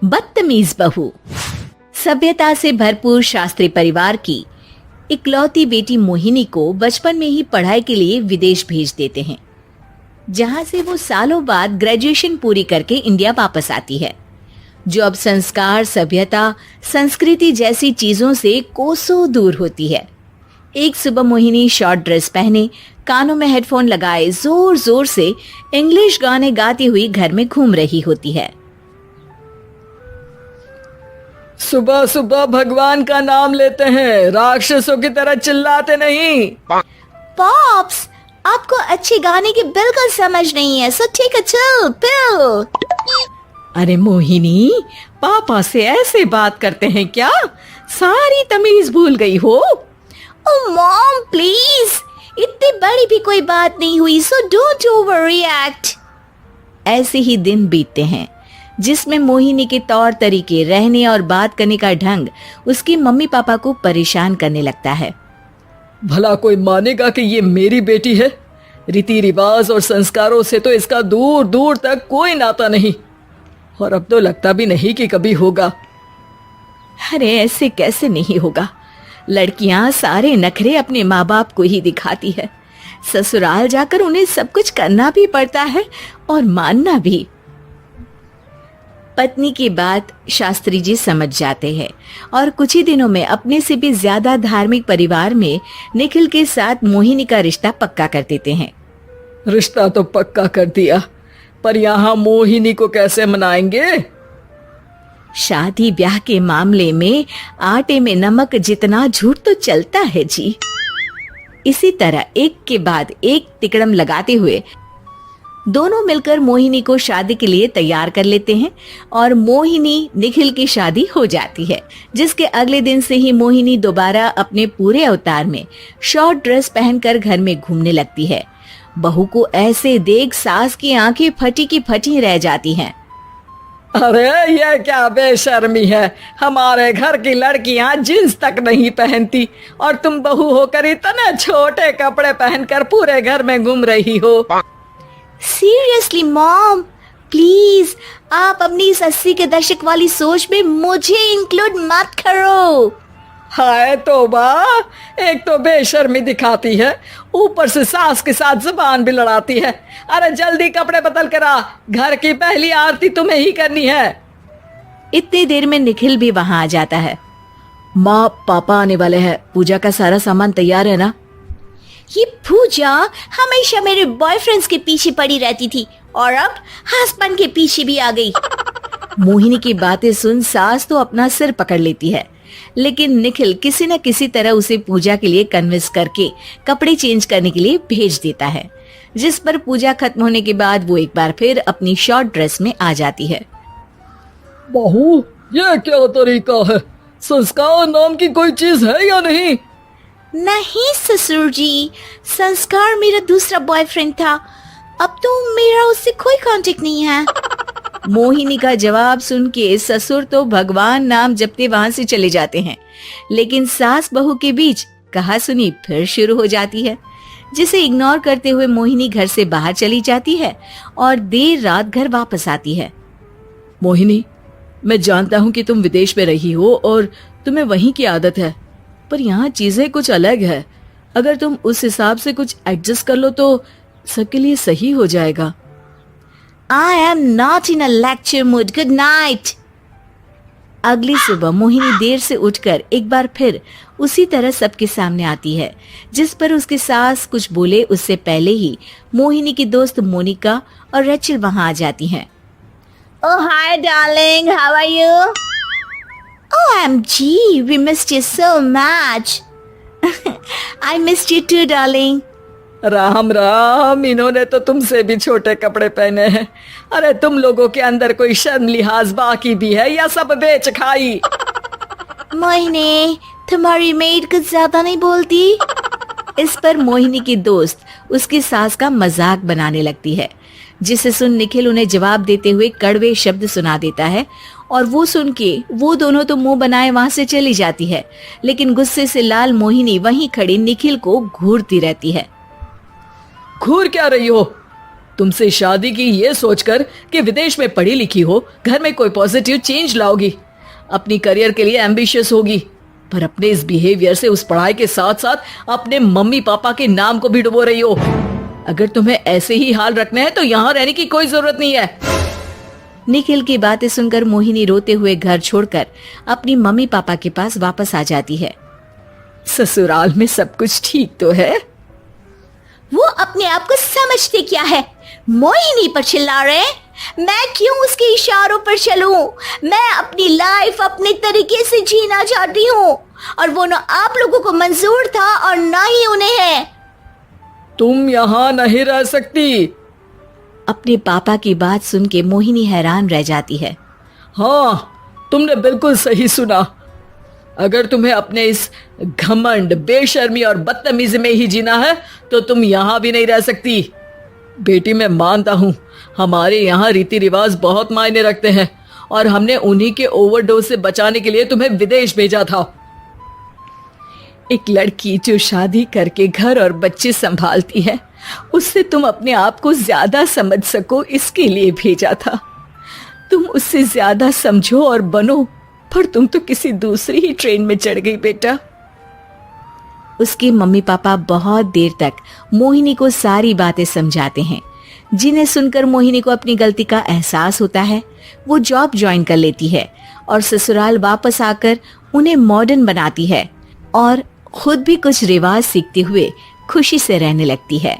बदतमीज बहू। सभ्यता से भरपूर शास्त्री परिवार की इकलौती बेटी मोहिनी को बचपन में ही पढ़ाई के लिए विदेश भेज देते हैं, जहां से वो सालों बाद ग्रेजुएशन पूरी करके इंडिया वापस आती है, जो अब संस्कार, सभ्यता, संस्कृति जैसी चीजों से कोसों दूर होती है। एक सुबह मोहिनी शॉर्ट ड्रेस पहने, कानों में हेडफोन लगाए जोर जोर से इंग्लिश गाने गाती हुई घर में घूम रही होती है। सुबह सुबह भगवान का नाम लेते हैं, राक्षसों की तरह चिल्लाते नहीं। पॉप्स, आपको अच्छे गाने की बिल्कुल समझ नहीं है, so take a chill pill. अरे मोहिनी, पापा से ऐसे बात करते हैं क्या? सारी तमीज भूल गई हो। ओह मॉम प्लीज, इतनी बड़ी भी कोई बात नहीं हुई, सो डोंट ओवर रिएक्ट। ऐसे ही दिन बीतते हैं जिसमें मोहिनी के तौर तरीके, रहने और बात करने का ढंग उसकी मम्मी पापा को परेशान करने लगता है। भला कोई मानेगा कि ये मेरी बेटी है? रीति रिवाज और संस्कारों से तो इसका दूर दूर तक कोई नाता नहीं, और अब तो लगता भी नहीं कि कभी होगा। अरे ऐसे कैसे नहीं होगा? लड़कियां सारे नखरे अपने माँ बाप को ही दिखाती है। ससुराल जाकर उन्हें सब कुछ करना भी पड़ता है और मानना भी। पत्नी की बात शास्त्री जी समझ जाते हैं और कुछ ही दिनों में अपने से भी ज्यादा धार्मिक परिवार में निखिल के साथ मोहिनी का रिश्ता पक्का कर देते हैं। रिश्ता तो पक्का कर दिया, पर यहाँ मोहिनी को कैसे मनाएंगे? शादी ब्याह के मामले में आटे में नमक जितना झूठ तो चलता है जी। इसी तरह एक के बाद एक तिकड़म लगाते हुए दोनों मिलकर मोहिनी को शादी के लिए तैयार कर लेते हैं और मोहिनी निखिल की शादी हो जाती है, जिसके अगले दिन से ही मोहिनी दोबारा अपने पूरे अवतार में शॉर्ट ड्रेस पहनकर घर में घूमने लगती है। बहू को ऐसे देख सास की आंखें फटी की फटी रह जाती हैं। अरे ये क्या बेशर्मी है, हमारे घर की लड़कियां जींस तक नहीं पहनती और तुम बहू होकर इतने छोटे कपड़े पहनकर पूरे घर में घूम रही हो। सीरियसली मॉम, प्लीज आप अपनी इस 80 के दशक वाली सोच में मुझे इंक्लूड मत करो। हाय तौबा, एक तो बेशर्मी दिखाती है, ऊपर से सास के साथ जुबान भी लड़ाती है। अरे जल्दी कपड़े बदल कर आ, घर की पहली आरती तुम्हें ही करनी है। इतनी देर में निखिल भी वहां आ जाता है। माँ, पापा आने वाले हैं, पूजा का सारा सामान तैयार है ना? ये पूजा हमेशा मेरे बॉयफ्रेंड्स के पीछे पड़ी रहती थी और अब हस्बैंड के पीछे भी आ गई। मोहिनी की बातें सुन सास तो अपना सिर पकड़ लेती है, लेकिन निखिल किसी न किसी तरह उसे पूजा के लिए कन्विंस करके कपड़े चेंज करने के लिए भेज देता है, जिस पर पूजा खत्म होने के बाद वो एक बार फिर अपनी शॉर्ट ड्रेस में आ जाती है। बहू, ये क्या तरीका है? संस्कार नाम की कोई चीज है या नहीं? नहीं ससुर जी, संस्कार मेरा दूसरा बॉयफ्रेंड था, अब तो मेरा उससे कोई कांटेक्ट नहीं है। मोहिनी का जवाब सुन के ससुर तो भगवान नाम जपते वहां से चले जाते हैं, लेकिन सास बहू के बीच कहासुनी फिर शुरू हो जाती है, जिसे इग्नोर करते हुए मोहिनी घर से बाहर चली जाती है और देर रात घर वापस आती है। मोहिनी, मैं जानता हूँ कि तुम विदेश में रही हो और तुम्हें वहीं की आदत है, पर यहाँ चीजें कुछ अलग है। अगर तुम उस हिसाब से कुछ एडजस्ट कर लो तो सबके लिए सही हो जाएगा। I am not in a lecture mood. Good night. अगली सुबह मोहिनी देर से उठकर एक बार फिर उसी तरह सबके सामने आती है, जिस पर उसकी सास कुछ बोले उससे पहले ही मोहिनी की दोस्त मोनिका और रेचल वहां आ जाती हैं। Oh hi darling, how are you? OMG, we missed you so much. I missed you too darling. Ram Ram, इन्होंने तो तुमसे भी छोटे कपड़े पहने हैं। अरे तुम लोगों के अंदर कोई शर्म लिहाज बाकी भी है या सब बेच खाई? मोहिनी, तुम्हारी मेड कुछ ज्यादा नहीं बोलती? इस पर मोहिनी की दोस्त उसकी सास का मजाक बनाने लगती है, जिसे सुन निखिल उन्हें जवाब देते हुए कड़वे शब्द सुना देता है और वो सुन के वो दोनों तो मुंह बनाए वहां से चली जाती है, लेकिन गुस्से से लाल मोहिनी वहीं खड़ी निखिल को घूरती रहती है। घूर क्या रही हो? तुमसे शादी की ये सोचकर कि विदेश में पढ़ी लिखी हो, घर में कोई पॉजिटिव चेंज लाओगी, अपनी करियर के लिए एम्बिशियस होगी, पर अपने इस बिहेवियर से उस पढ़ाई के साथ साथ अपने मम्मी पापा के नाम को भी डुबो रही हो। अगर तुम्हें ऐसे ही हाल रखना है तो यहाँ रहने की कोई जरूरत नहीं है। निखिल की बातें सुनकर मोहिनी रोते हुए घर छोड़कर अपनी मम्मी पापा के पास वापस आ जाती है। ससुराल में सब कुछ ठीक तो है? वो अपने आप को समझते क्या है? मोहिनी पर चिल्ला रहे? मैं क्यों उसके इशारों पर चलूं? मैं अपनी लाइफ अपने तरीके से जीना चाहती हूँ और वो ना आप लोगों को मंजूर था और ना ही उन्हें है। तुम यहाँ नहीं रह सकती। अपने पापा की बात सुन के मोहिनी हैरान रह जाती है। हाँ, तुमने बिल्कुल सही सुना। अगर तुम्हें अपने इस घमंड, बेशर्मी और बदतमीजी में ही जीना है तो तुम यहाँ भी नहीं रह सकती। बेटी, मैं मानता हूँ हमारे यहाँ रीति रिवाज बहुत मायने रखते हैं और हमने उन्हीं के ओवरडोज से बचाने के लिए तुम्हें विदेश भेजा था। एक लड़की जो शादी करके घर और बच्चे संभालती है, उससे तुम अपने आप को ज्यादा समझ सको इसके लिए भेजा था। तुम उससे ज्यादा समझो और बनो, पर तुम तो किसी दूसरी ही ट्रेन में चढ़ गई बेटा। उसके मम्मी पापा बहुत देर तक मोहिनी को सारी बातें समझाते हैं, जिन्हें सुनकर मोहिनी को अपनी गलती का एहसास होता है। वो जॉब ज्वाइन कर लेती है और ससुराल वापस आकर उन्हें मॉडर्न बनाती है और खुद भी कुछ रिवाज सीखते हुए खुशी से रहने लगती है।